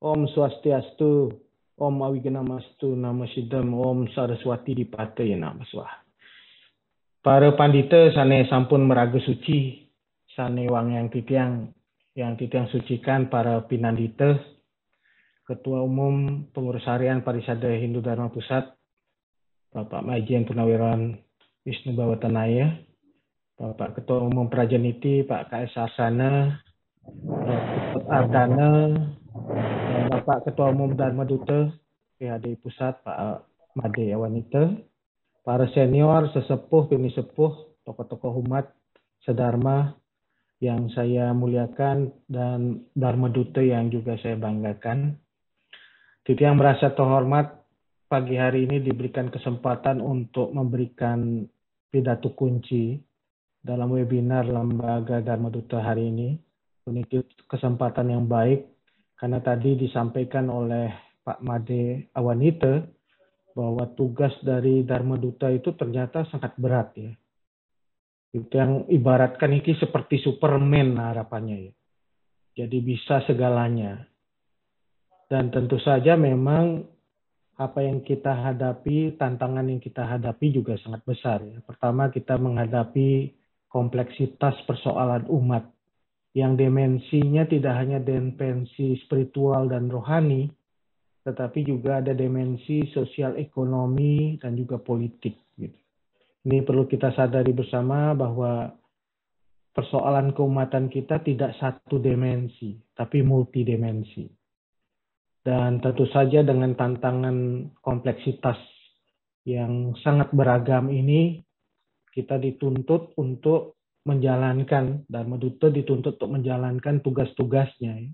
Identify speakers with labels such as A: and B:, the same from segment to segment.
A: Om Swastiastu, Om Awiganamastu, Nama Siddham, Om Saraswati Dipataya Nama Swaha. Para pandita sane sampun meraga suci, sane wang yang titiang sucikan para pinandita, Ketua Umum Pengurus Harian Parisada Hindu Dharma Pusat, Bapak Majen Purnawirawan Wisnu Bawatanaya, Bapak Ketua Umum Prajaniti, Pak KS Arsana, Bapak Ardana, Bapak Ketua Umum Dharma Duta PHD Pusat, Pak Made Awanita, para senior, sesepuh, pinisepuh, tokoh-tokoh umat, sedharma yang saya muliakan, dan Dharma Duta yang juga saya banggakan. Yang merasa terhormat, pagi hari ini diberikan kesempatan untuk memberikan pidato kunci dalam webinar Lembaga Dharma Duta hari ini. Ini kesempatan yang baik, karena tadi disampaikan oleh Pak Made Awanita bahwa tugas dari Dharma Duta itu ternyata sangat berat ya. Itu yang ibaratkan ini seperti Superman harapannya ya. Jadi bisa segalanya. Dan tentu saja memang apa yang kita hadapi, tantangan yang kita hadapi juga sangat besar ya. Pertama, kita menghadapi kompleksitas persoalan umat yang dimensinya tidak hanya dimensi spiritual dan rohani, tetapi juga ada dimensi sosial ekonomi dan juga politik. Gitu. Ini perlu kita sadari bersama bahwa persoalan keumatan kita tidak satu dimensi, tapi multidimensi. Dan tentu saja dengan tantangan kompleksitas yang sangat beragam ini, kita dituntut untuk menjalankan, Dharma Duta dituntut untuk menjalankan tugas-tugasnya.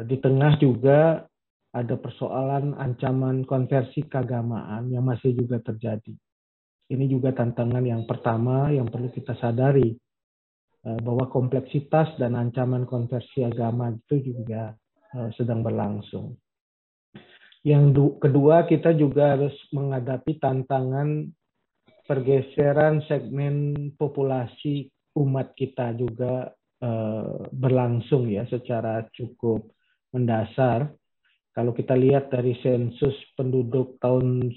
A: Di tengah juga ada persoalan ancaman konversi keagamaan yang masih juga terjadi. Ini juga tantangan yang pertama yang perlu kita sadari, bahwa kompleksitas dan ancaman konversi agama itu juga sedang berlangsung. Yang kedua, kita juga harus menghadapi tantangan pergeseran segmen populasi umat kita juga berlangsung ya secara cukup mendasar. Kalau kita lihat dari sensus penduduk tahun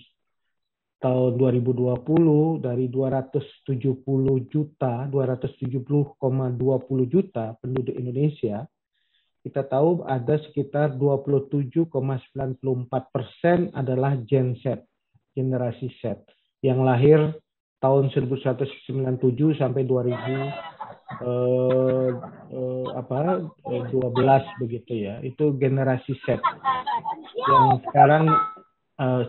A: 2020 dari 270,20 juta penduduk Indonesia, kita tahu ada sekitar 27,94% adalah Gen Z, generasi Z, yang lahir tahun 1997 sampai 2012 begitu ya. Itu generasi Z yang sekarang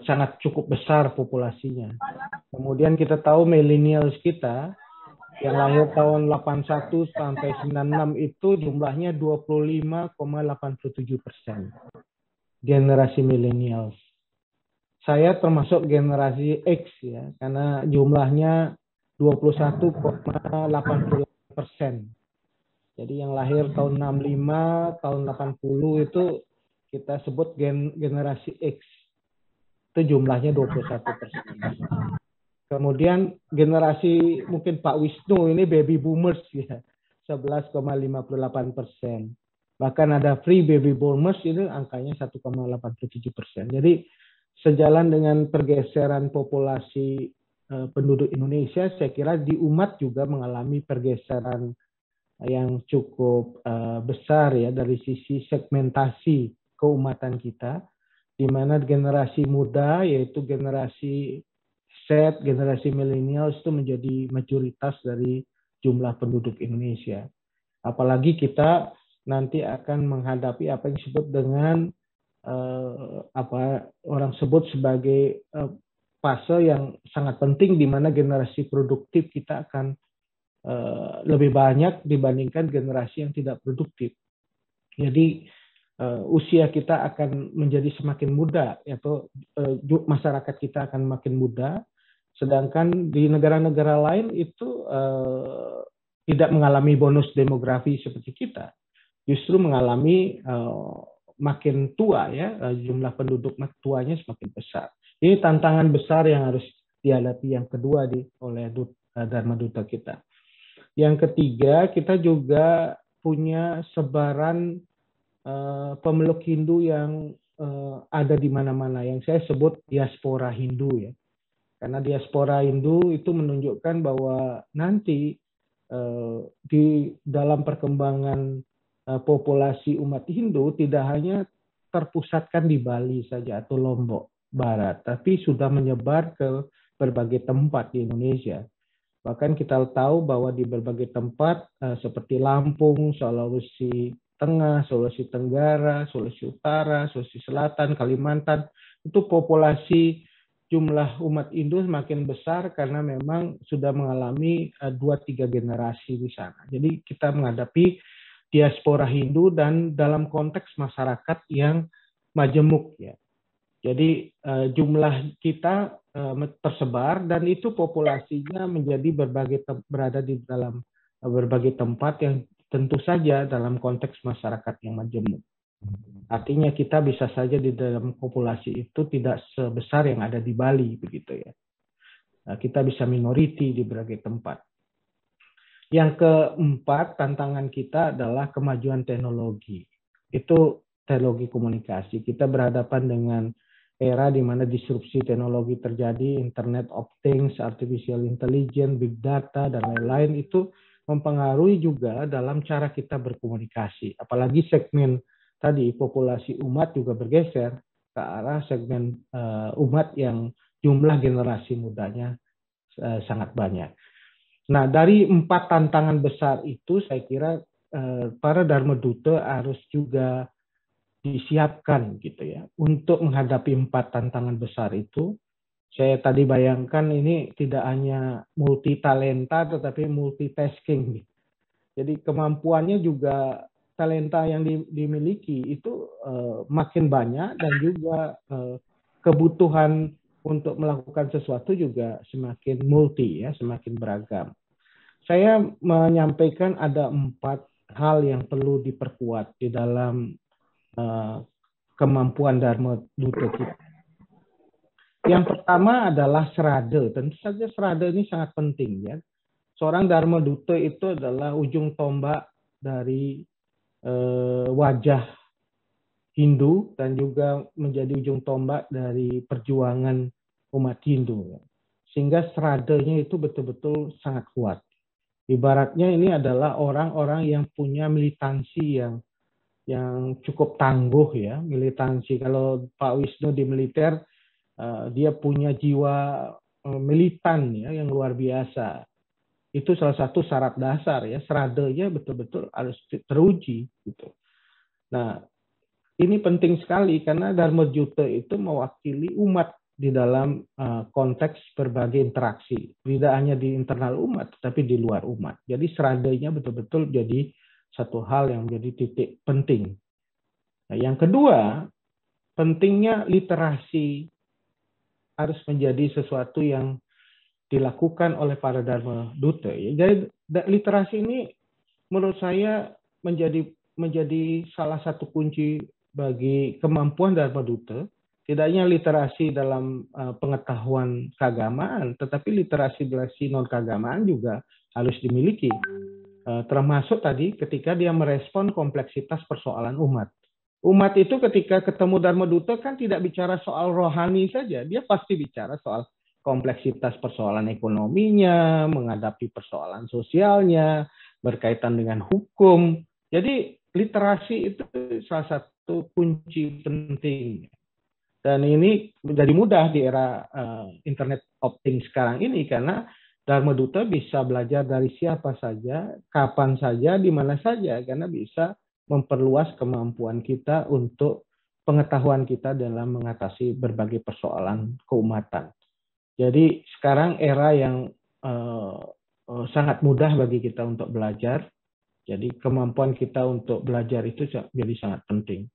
A: sangat cukup besar populasinya. Kemudian kita tahu millennials kita yang lahir tahun 81 sampai 96 itu jumlahnya 25,87%. Generasi millennials. Saya termasuk generasi X ya, karena jumlahnya 21,88%. Jadi yang lahir tahun 65, tahun 80 itu kita sebut generasi X. Itu jumlahnya 21%. Kemudian generasi mungkin Pak Wisnu ini baby boomers ya, 11,58%. Bahkan ada free baby boomers ini angkanya 1,87%. Jadi sejalan dengan pergeseran populasi penduduk Indonesia, saya kira di umat juga mengalami pergeseran yang cukup besar ya dari sisi segmentasi keumatan kita, di mana generasi muda yaitu generasi Z, generasi milenial itu menjadi mayoritas dari jumlah penduduk Indonesia. Apalagi kita nanti akan menghadapi apa yang disebut dengan orang sebut sebagai fase yang sangat penting, di mana generasi produktif kita akan lebih banyak dibandingkan generasi yang tidak produktif. Jadi usia kita akan menjadi semakin muda, yaitu masyarakat kita akan makin muda. Sedangkan di negara-negara lain itu tidak mengalami bonus demografi seperti kita, justru mengalami makin tua ya, jumlah penduduk tuanya semakin besar. Ini tantangan besar yang harus dihadapi yang kedua oleh Dharma Duta kita. Yang ketiga, kita juga punya sebaran pemeluk Hindu yang ada di mana-mana, yang saya sebut diaspora Hindu ya. Karena diaspora Hindu itu menunjukkan bahwa nanti di dalam perkembangan populasi umat Hindu tidak hanya terpusatkan di Bali saja atau Lombok Barat, tapi sudah menyebar ke berbagai tempat di Indonesia. Bahkan kita tahu bahwa di berbagai tempat seperti Lampung, Sulawesi Tengah, Sulawesi Tenggara, Sulawesi Utara, Sulawesi Selatan, Kalimantan, itu populasi jumlah umat Hindu semakin besar karena memang sudah mengalami 2-3 generasi di sana. Jadi kita menghadapi diaspora Hindu dan dalam konteks masyarakat yang majemuk ya. Jadi jumlah kita tersebar dan itu populasinya menjadi berada di dalam berbagai tempat yang tentu saja dalam konteks masyarakat yang majemuk. Artinya kita bisa saja di dalam populasi itu tidak sebesar yang ada di Bali begitu ya. Kita bisa minoriti di berbagai tempat. Yang keempat, tantangan kita adalah kemajuan teknologi. Itu teknologi komunikasi. Kita berhadapan dengan era di mana disrupsi teknologi terjadi, Internet of Things, Artificial Intelligence, Big Data, dan lain-lain itu mempengaruhi juga dalam cara kita berkomunikasi. Apalagi segmen tadi populasi umat juga bergeser ke arah segmen umat yang jumlah generasi mudanya sangat banyak. Nah, dari 4 tantangan besar itu saya kira para Dharma Duta harus juga disiapkan gitu ya untuk menghadapi 4 tantangan besar itu. Saya tadi bayangkan ini tidak hanya multi talenta tetapi multitasking. Jadi kemampuannya juga talenta yang dimiliki itu makin banyak dan juga kebutuhan untuk melakukan sesuatu juga semakin multi ya, semakin beragam. Saya menyampaikan ada 4 hal yang perlu diperkuat di dalam kemampuan Dharma Duta kita. Yang pertama adalah serada. Tentu saja serada ini sangat penting ya. Seorang Dharma Duta itu adalah ujung tombak dari wajah Hindu dan juga menjadi ujung tombak dari perjuangan umat Hindu. Sehingga seradanya itu betul-betul sangat kuat. Ibaratnya ini adalah orang-orang yang punya militansi yang cukup tangguh ya. Militansi, kalau Pak Wisnu di militer, dia punya jiwa militan ya yang luar biasa. Itu salah satu syarat dasar ya, seradanya betul-betul harus teruji gitu. Nah, ini penting sekali karena Dharma Duta itu mewakili umat di dalam konteks berbagai interaksi, tidak hanya di internal umat tetapi di luar umat. Jadi seradanya betul-betul jadi satu hal yang menjadi titik penting. Nah, yang kedua, pentingnya literasi harus menjadi sesuatu yang dilakukan oleh para Dharma Duta. Jadi literasi ini menurut saya menjadi salah satu kunci bagi kemampuan Dharma Duta. Tidak hanya literasi dalam pengetahuan keagamaan, tetapi literasi non keagamaan juga harus dimiliki. Termasuk tadi ketika dia merespon kompleksitas persoalan umat. Umat itu ketika ketemu Dharma Duta kan tidak bicara soal rohani saja, dia pasti bicara soal kompleksitas persoalan ekonominya, menghadapi persoalan sosialnya, berkaitan dengan hukum. Jadi literasi itu salah satu kunci penting. Dan ini menjadi mudah di era Internet of Things sekarang ini karena Dharma Duta bisa belajar dari siapa saja, kapan saja, di mana saja, karena bisa memperluas kemampuan kita untuk pengetahuan kita dalam mengatasi berbagai persoalan keumatan. Jadi sekarang era yang sangat mudah bagi kita untuk belajar. Jadi kemampuan kita untuk belajar itu jadi sangat penting.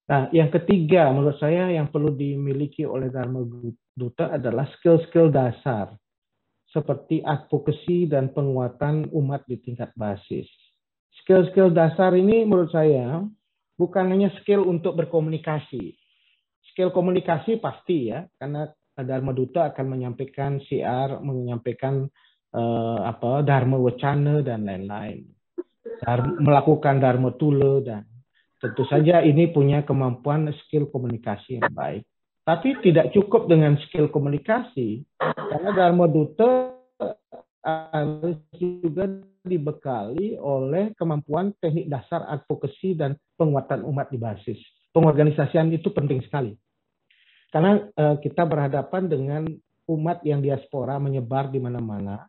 A: Nah, yang ketiga menurut saya yang perlu dimiliki oleh Dharma Duta adalah skill-skill dasar seperti advokasi dan penguatan umat di tingkat basis. Skill-skill dasar ini menurut saya bukan hanya skill untuk berkomunikasi. Skill komunikasi pasti ya, karena Dharma Duta akan menyampaikan siar, menyampaikan Dharma Wacana dan lain-lain. Melakukan Dharma Tula dan Tentu saja ini punya kemampuan skill komunikasi yang baik. Tapi tidak cukup dengan skill komunikasi, karena Dharma Duta harus juga dibekali oleh kemampuan teknik dasar advokasi dan penguatan umat di basis. Pengorganisasian itu penting sekali. Karena kita berhadapan dengan umat yang diaspora menyebar di mana-mana.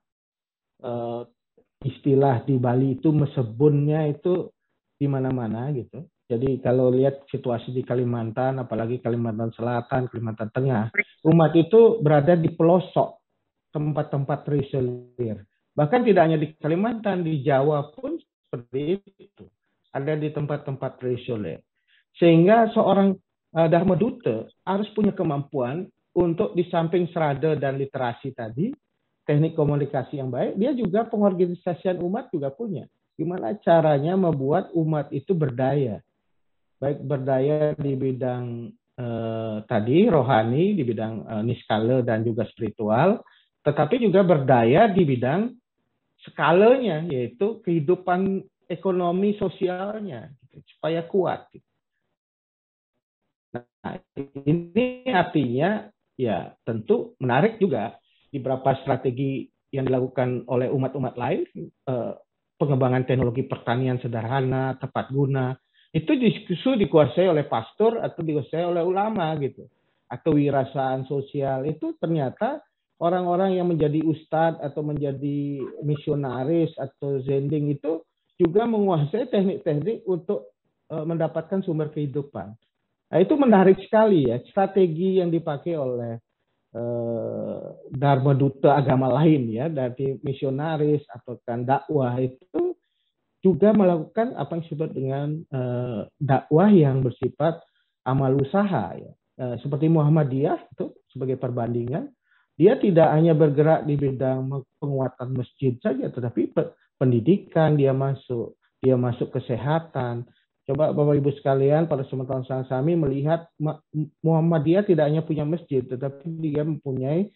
A: Istilah di Bali itu mesebunnya itu di mana-mana gitu. Jadi kalau lihat situasi di Kalimantan, apalagi Kalimantan Selatan, Kalimantan Tengah, umat itu berada di pelosok tempat-tempat terisolir. Bahkan tidak hanya di Kalimantan, di Jawa pun seperti itu. Ada di tempat-tempat terisolir. Sehingga seorang Dharma Duta harus punya kemampuan untuk di samping serada dan literasi tadi, teknik komunikasi yang baik, dia juga pengorganisasian umat juga punya. Gimana caranya membuat umat itu berdaya. Baik berdaya di bidang tadi rohani, di bidang niskala dan juga spiritual, tetapi juga berdaya di bidang skalanya, yaitu kehidupan ekonomi sosialnya, gitu, supaya kuat. Gitu. Nah, ini artinya ya tentu menarik juga di beberapa strategi yang dilakukan oleh umat-umat lain, pengembangan teknologi pertanian sederhana, tepat guna, itu justru dikuasai oleh pastor atau dikuasai oleh ulama gitu. Atau kewirausahaan sosial itu ternyata orang-orang yang menjadi ustadz atau menjadi misionaris atau zending itu juga menguasai teknik-teknik untuk mendapatkan sumber kehidupan. Nah, itu menarik sekali ya, strategi yang dipakai oleh Dharma Duta agama lain ya, dari misionaris atau kan dakwah itu juga melakukan apa yang disebut dengan dakwah yang bersifat amal usaha ya. Seperti Muhammadiyah itu sebagai perbandingan, dia tidak hanya bergerak di bidang penguatan masjid saja, tetapi pendidikan dia masuk kesehatan. Coba Bapak Ibu sekalian, pada kesempatan kami melihat Muhammadiyah tidak hanya punya masjid, tetapi dia mempunyai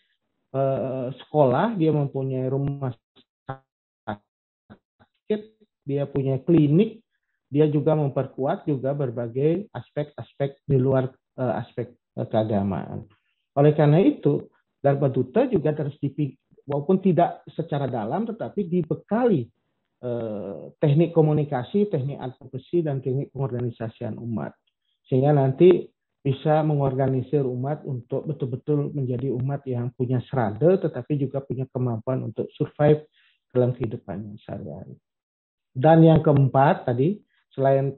A: sekolah, dia mempunyai rumah sakit, dia punya klinik, dia juga memperkuat juga berbagai aspek-aspek di luar aspek keagamaan. Oleh karena itu, Dharma Duta juga harus walaupun tidak secara dalam, tetapi dibekali teknik komunikasi, teknik advokasi, dan teknik pengorganisasian umat. Sehingga nanti bisa mengorganisir umat untuk betul-betul menjadi umat yang punya serada, tetapi juga punya kemampuan untuk survive dalam kehidupannya sehari-hari. Dan yang keempat tadi, selain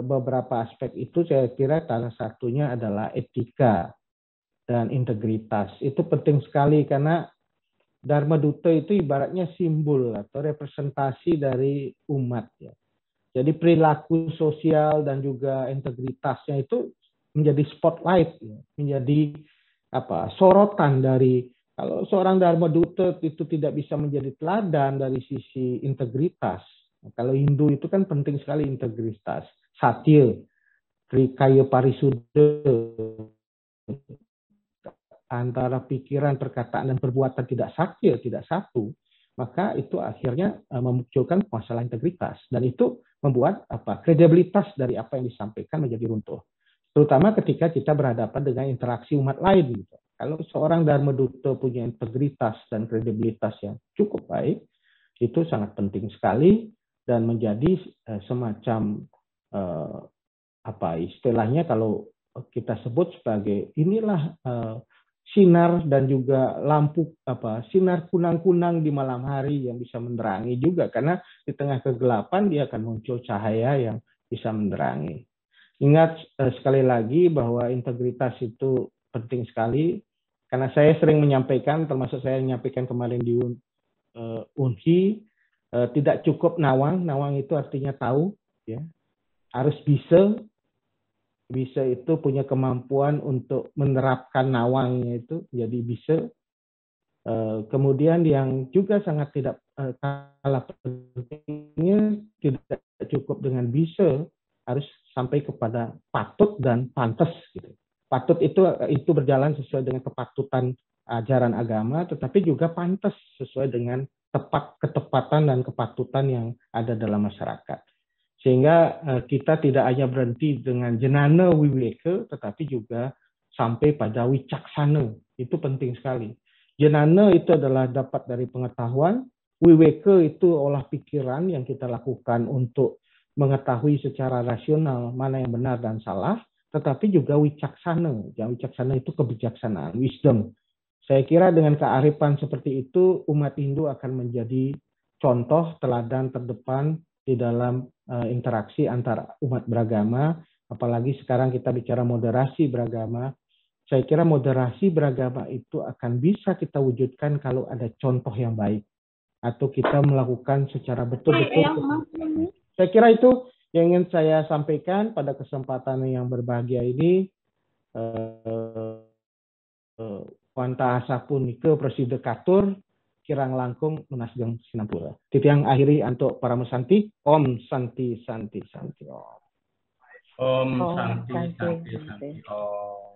A: beberapa aspek itu, saya kira salah satunya adalah etika dan integritas. Itu penting sekali karena Dharma Duta itu ibaratnya simbol atau representasi dari umat ya. Jadi perilaku sosial dan juga integritasnya itu menjadi spotlight ya, menjadi sorotan dari kalau seorang Dharma Duta itu tidak bisa menjadi teladan dari sisi integritas. Kalau Hindu itu kan penting sekali integritas, satya, trikaya parisuddha, antara pikiran, perkataan, dan perbuatan tidak sakya, tidak satu, maka itu akhirnya memunculkan masalah integritas. Dan itu membuat kredibilitas dari apa yang disampaikan menjadi runtuh. Terutama ketika kita berhadapan dengan interaksi umat lain. Gitu. Kalau seorang Dharma Duta punya integritas dan kredibilitas yang cukup baik, itu sangat penting sekali dan menjadi semacam istilahnya kalau kita sebut sebagai inilah sinar dan juga lampu sinar kunang-kunang di malam hari yang bisa menerangi juga, karena di tengah kegelapan dia akan muncul cahaya yang bisa menerangi. Ingat sekali lagi bahwa integritas itu penting sekali, karena saya sering menyampaikan, termasuk saya menyampaikan kemarin di Unhi, tidak cukup nawang itu artinya tahu, ya, harus bisa itu punya kemampuan untuk menerapkan nawangnya itu jadi bisa. Kemudian yang juga sangat tidak kalah pentingnya, tidak cukup dengan bisa, harus sampai kepada patut dan pantas gitu. Patut itu berjalan sesuai dengan kepatutan ajaran agama, tetapi juga pantas sesuai dengan ketepatan dan kepatutan yang ada dalam masyarakat. Sehingga kita tidak hanya berhenti dengan jenana wiweka, tetapi juga sampai pada wicaksana. Itu penting sekali. Jenana itu adalah dapat dari pengetahuan, wiweka itu olah pikiran yang kita lakukan untuk mengetahui secara rasional mana yang benar dan salah, tetapi juga wicaksana. Yang wicaksana itu kebijaksanaan, wisdom. Saya kira dengan kearifan seperti itu, umat Hindu akan menjadi contoh teladan terdepan di dalam interaksi antar umat beragama, apalagi sekarang kita bicara moderasi beragama. Saya kira moderasi beragama itu akan bisa kita wujudkan kalau ada contoh yang baik atau kita melakukan secara betul-betul. Saya kira itu yang ingin saya sampaikan pada kesempatan yang berbahagia ini. Wanta asapun ke preside katur kirang langkung menasgeng Sinampura. Titiang akhiri untuk para musanti. Om Santi Santi Santi Om.
B: Om Santi Santi Santi Om.